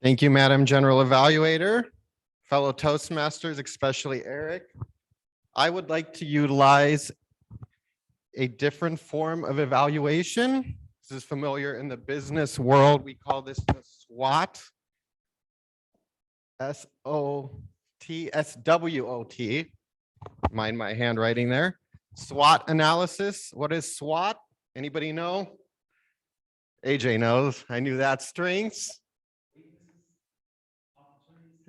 Thank you, Madam General Evaluator, fellow Toastmasters, especially Eric. I would like to utilize a different form of evaluation. This is familiar in the business world. We call this the SWOT, S-O-T, S-W-O-T. Mind my handwriting there. SWOT analysis. What is SWOT? Anybody know? AJ knows. I knew that. Strengths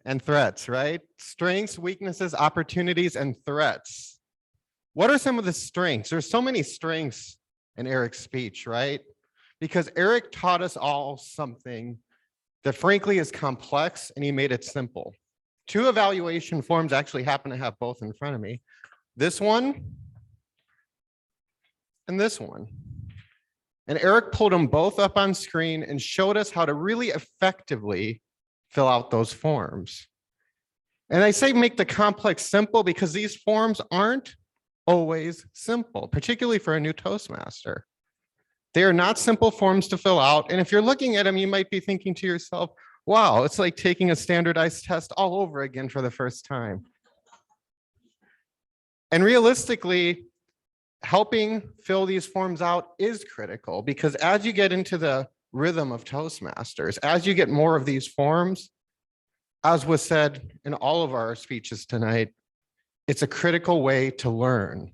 and threats, right? Strengths, weaknesses, opportunities, and threats. What are some of the strengths? There's so many strengths in Eric's speech, right? Because Eric taught us all something that frankly is complex, and he made it simple. Two evaluation forms actually happen to have both in front of me. This one and this one. And Eric pulled them both up on screen and showed us how to really effectively fill out those forms. And I say make the complex simple because these forms aren't always simple, particularly for a new Toastmaster. They are not simple forms to fill out. And if you're looking at them, you might be thinking to yourself, wow, it's like taking a standardized test all over again for the first time. And realistically, helping fill these forms out is critical because as you get into the rhythm of Toastmasters, as you get more of these forms, as was said in all of our speeches tonight, it's a critical way to learn,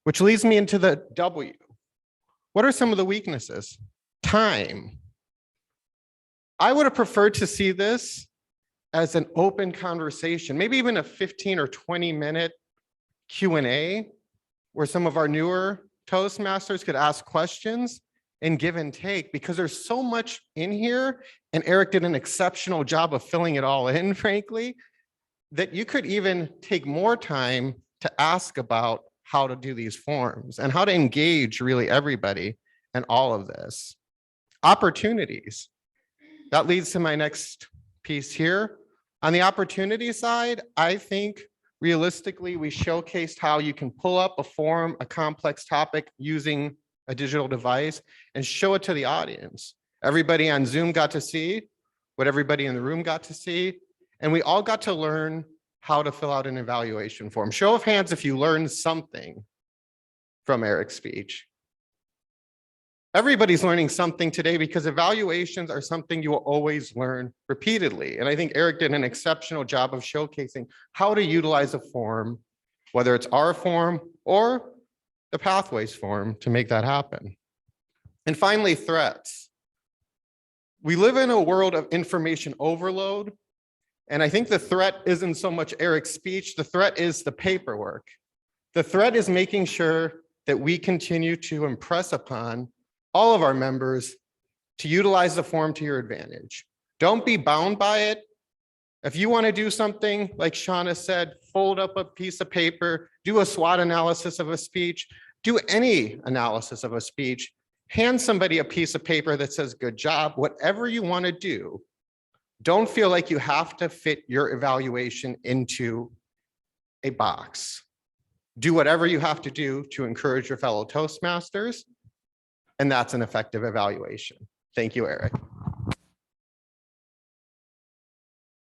which leads me into the W. What are some of the weaknesses? Time. I would have preferred to see this as an open conversation, maybe even a 15 or 20-minute Q&A where some of our newer Toastmasters could ask questions and give and take, because there's so much in here, and Eric did an exceptional job of filling it all in, frankly, that you could even take more time to ask about how to do these forms and how to engage really everybody in all of this. Opportunities. That leads to my next piece here. On the opportunity side, I think realistically, we showcased how you can pull up a form, a complex topic using a digital device and show it to the audience. Everybody on Zoom got to see what everybody in the room got to see, and we all got to learn how to fill out an evaluation form. Show of hands if you learned something from Eric's speech. Everybody's learning something today because evaluations are something you will always learn repeatedly. And I think Eric did an exceptional job of showcasing how to utilize a form, whether it's our form or the Pathways form, to make that happen. And finally, threats. We live in a world of information overload. And I think the threat isn't so much Eric's speech, the threat is the paperwork. The threat is making sure that we continue to impress upon all of our members to utilize the form to your advantage. Don't be bound by it. If you want to do something, like Shauna said, fold up a piece of paper, do a SWOT analysis of a speech, do any analysis of a speech, hand somebody a piece of paper that says, good job, whatever you want to do. Don't feel like you have to fit your evaluation into a box. Do whatever you have to do to encourage your fellow Toastmasters, and that's an effective evaluation. Thank you, Eric.